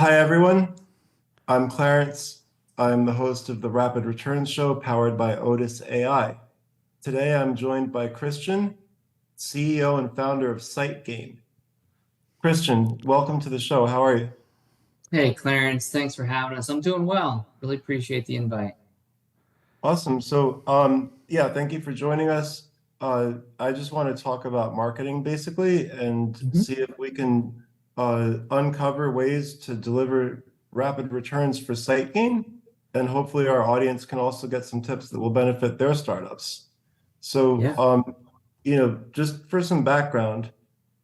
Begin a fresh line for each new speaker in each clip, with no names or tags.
Hi, everyone. I'm Clarence. I'm the host of the Rapid Returns Show powered by Otis AI. Today, I'm joined by Christian, CEO and founder of SiteGain. Christian, welcome to the show. How are you?
Hey, Clarence, thanks for having us. I'm doing well. Really appreciate the invite.
Awesome. Yeah, thank you for joining us. I just want to talk about marketing basically and
Mhm.
see if we can uncover ways to deliver rapid returns for SiteGain, and hopefully our audience can also get some tips that will benefit their startups. So,
Yeah.
just for some background,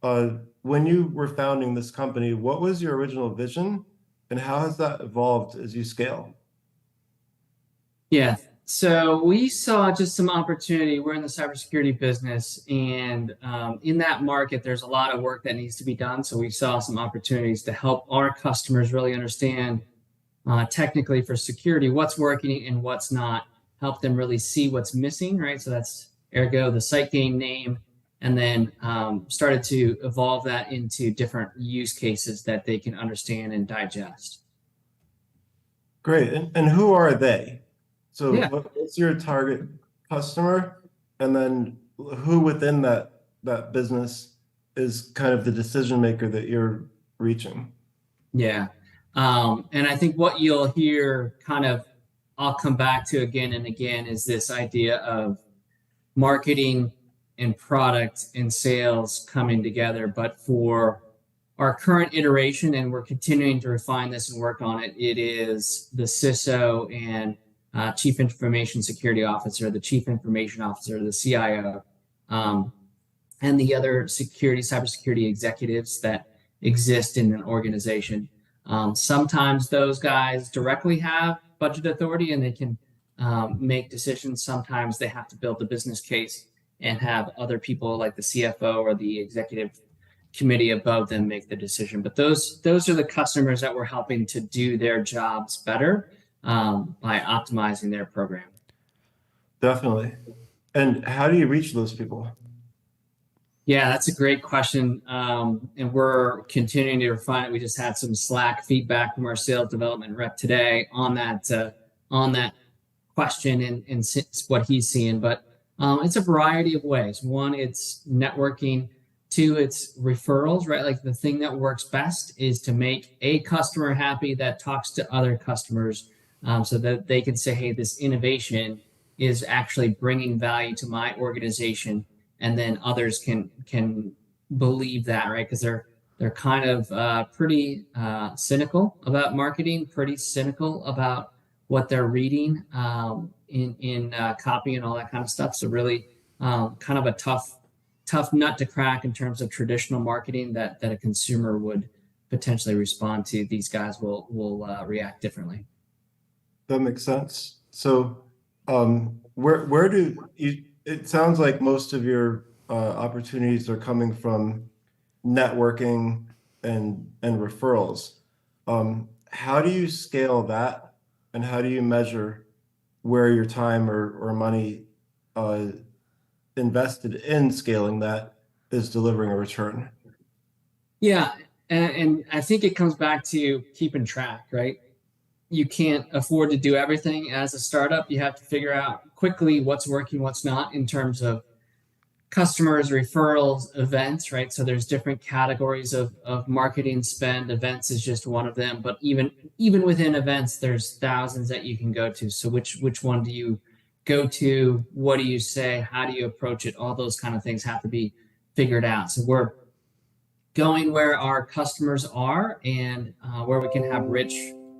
when you were founding this company, what was your original vision, and how has that evolved as you scale?
Yeah. So we saw just some opportunity. We're in the cybersecurity business, and in that market, there's a lot of work that needs to be done. So we saw some opportunities to help our customers really understand technically for security what's working and what's not, help them really see what's missing, right? So that's ergo the SiteGain name, and then started to evolve that into different use cases that they can understand and digest.
Great. And who are they? So
Yeah.
what's your target customer? And then who within that business is kind of the decision maker that you're reaching?
Yeah. And I think what you'll hear kind of, I'll come back to again and again, is this idea of marketing and product and sales coming together. But for our current iteration, and we're continuing to refine this and work on it, it is the CISO and Chief Information Security Officer, the Chief Information Officer, the CIO, and the other cybersecurity executives that exist in an organization. Sometimes those guys directly have budget authority and they can make decisions. Sometimes they have to build the business case and have other people like the CFO or the executive committee above them make the decision. But those are the customers that we're helping to do their jobs better by optimizing their program.
Definitely. And how do you reach those people?
Yeah, that's a great question. And we're continuing to refine it. We just had some Slack feedback from our sales development rep today on that question and what he's seeing. But it's a variety of ways. One, it's networking. Two, it's referrals, right? Like the thing that works best is to make a customer happy that talks to other customers so that they can say, hey, this innovation is actually bringing value to my organization, and then others can believe that, right? Because they're kind of pretty cynical about marketing, pretty cynical about what they're reading in copy and all that kind of stuff. So really, kind of a tough nut to crack in terms of traditional marketing that a consumer would potentially respond to. These guys will react differently.
That makes sense. So where do you, it sounds like most of your opportunities are coming from networking and referrals. How do you scale that, and how do you measure where your time or money uh, invested in scaling that is delivering a return?
Yeah, and I think it comes back to keeping track, right? You can't afford to do everything as a startup. You have to figure out quickly what's working, what's not in terms of customers, referrals, events, right? So there's different categories of marketing spend. Events is just one of them, but even within events, there's thousands that you can go to. So which one do you go to? What do you say? How do you approach it? All those kind of things have to be figured out. So we're going where our customers are and where we can have rich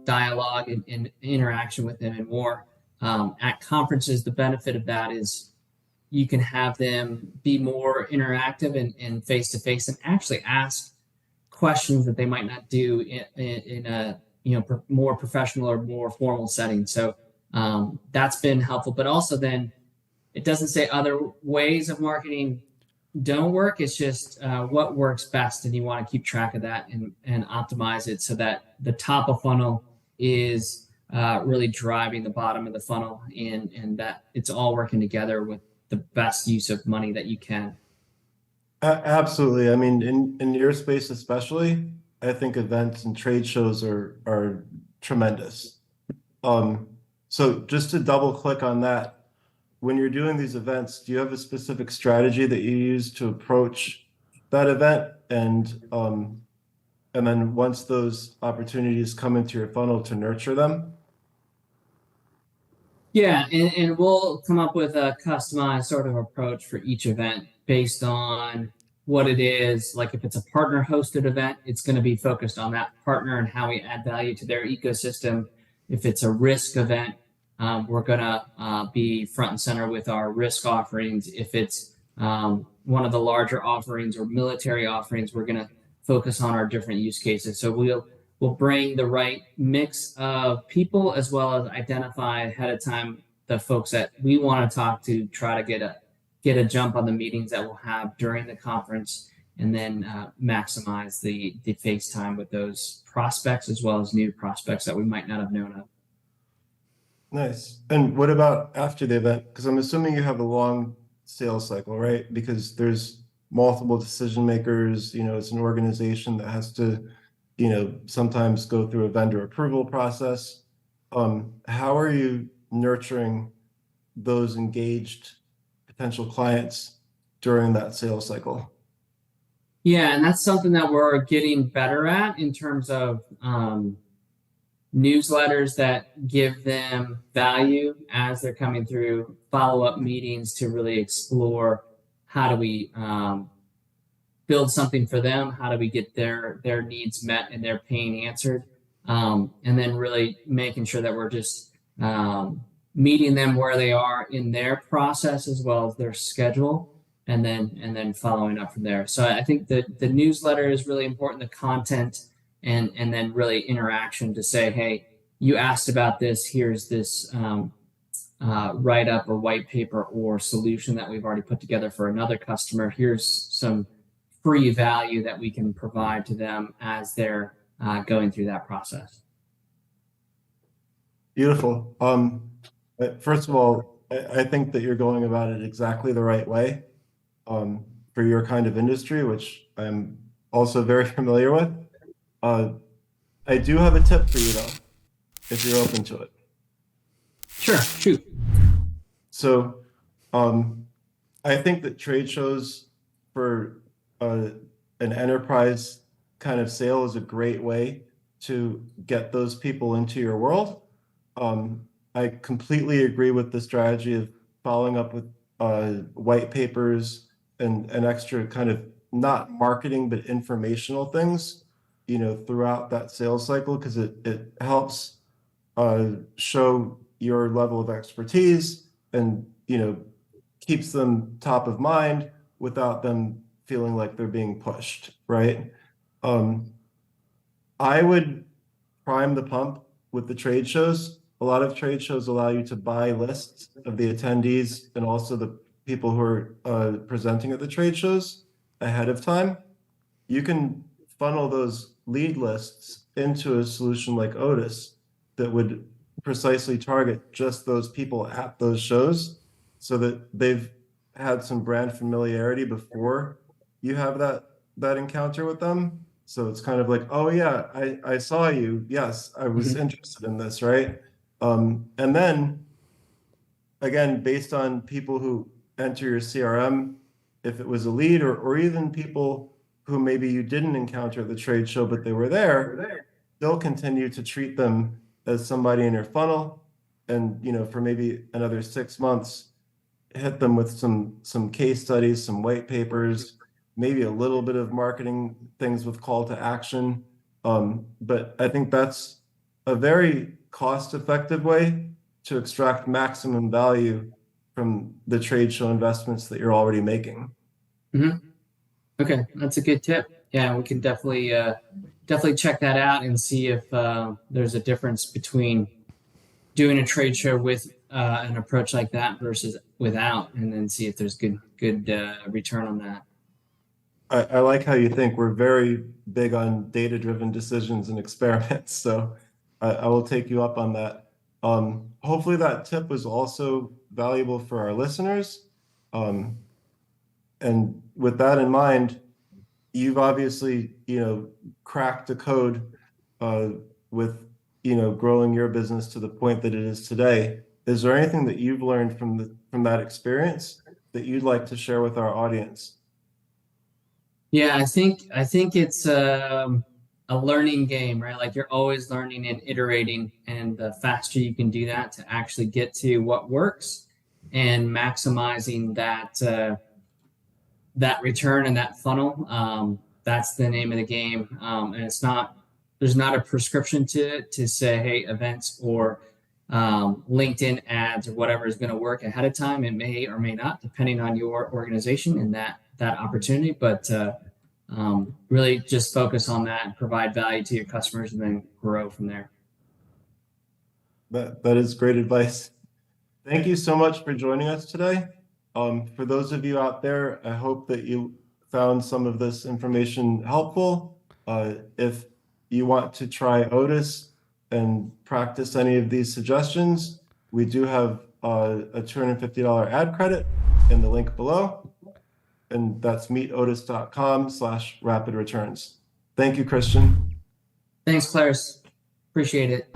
dialogue and interaction with them and more. At conferences, the benefit of that is you can have them be more interactive and face-to-face and actually ask questions that they might not do in a more professional or more formal setting. So that's been helpful. But also then it doesn't say other ways of marketing don't work. It's just what works best, and you want to keep track of that and optimize it so that the top of funnel is really driving the bottom of the funnel, and that it's all working together with the best use of money that you can.
Absolutely. I mean, in your space especially, I think events and trade shows are tremendous. Um, so just to double click on that, when you're doing these events, do you have a specific strategy that you use to approach that event? And then once those opportunities come into your funnel to nurture them?
Yeah, and we'll come up with a customized sort of approach for each event based on what it is. Like if it's a partner hosted event, it's going to be focused on that partner and how we add value to their ecosystem. If it's a risk event, we're going to be front and center with our risk offerings. If it's one of the larger offerings or military offerings, we're going to focus on our different use cases. So we'll bring the right mix of people as well as identify ahead of time the folks that we want to talk to, try to get a jump on the meetings that we'll have during the conference, and then maximize the face time with those prospects as well as new prospects that we might not have known of.
Nice. And what about after the event? Because I'm assuming you have a long sales cycle, right? Because there's multiple decision makers, it's an organization that has to, sometimes go through a vendor approval process. How are you nurturing those engaged potential clients during that sales cycle?
Yeah, and that's something that we're getting better at in terms of newsletters that give them value as they're coming through, follow-up meetings to really explore how do we build something for them, how do we get their needs met and their pain answered, and then really making sure that we're just meeting them where they are in their process as well as their schedule, and then following up from there. So I think the newsletter is really important, the content, and then really interaction to say, hey, you asked about this, here's this write up or white paper or solution that we've already put together for another customer. Here's some free value that we can provide to them as they're going through that process.
Beautiful. First of all, I think that you're going about it exactly the right way, for your kind of industry, which I'm also very familiar with. I do have a tip for you though, if you're open to it.
Sure, shoot.
So, I think that trade shows for an enterprise kind of sale is a great way to get those people into your world. I completely agree with the strategy of following up with white papers and extra kind of not marketing but informational things, throughout that sales cycle, because it helps show your level of expertise and keeps them top of mind without them feeling like they're being pushed, right? Um, I would prime the pump with the trade shows. A lot of trade shows allow you to buy lists of the attendees and also the people who are presenting at the trade shows ahead of time. You can funnel those lead lists into a solution like Otis that would precisely target just those people at those shows so that they've had some brand familiarity before you have that encounter with them. So it's kind of like, oh yeah, I saw you. Yes, I was
Mhm.
interested in this, right? And then again, based on people who enter your CRM, if it was a lead or even people who maybe you didn't encounter at the trade show, but they were there, they'll continue to treat them as somebody in your funnel. And, for maybe another 6 months, hit them with some case studies, some white papers, maybe a little bit of marketing things with call to action. But I think that's a very cost-effective way to extract maximum value from the trade show investments that you're already making.
Mhm. Okay, that's a good tip. Yeah, we can definitely check that out and see if there's a difference between doing a trade show with an approach like that versus without, and then see if there's good return on that.
I like how you think. We're very big on data-driven decisions and experiments, so I will take you up on that. Hopefully that tip was also valuable for our listeners. And with that in mind, you've obviously, cracked the code with, growing your business to the point that it is today. Is there anything that you've learned from that experience that you'd like to share with our audience?
Yeah, I think it's a learning game, right? Like you're always learning and iterating, and the faster you can do that to actually get to what works and maximizing that return and that funnel. That's the name of the game, and it's not there's not a prescription to it to say, hey, events or LinkedIn ads or whatever is going to work ahead of time. It may or may not, depending on your organization and that opportunity. But really just focus on that and provide value to your customers and then grow from there.
That is great advice. Thank you so much for joining us today. For those of you out there, I hope that you found some of this information helpful. If you want to try Otis and practice any of these suggestions, we do have a $250 ad credit in the link below. And that's meetotis.com/rapid returns. Thank you, Christian.
Thanks, Claris. Appreciate it.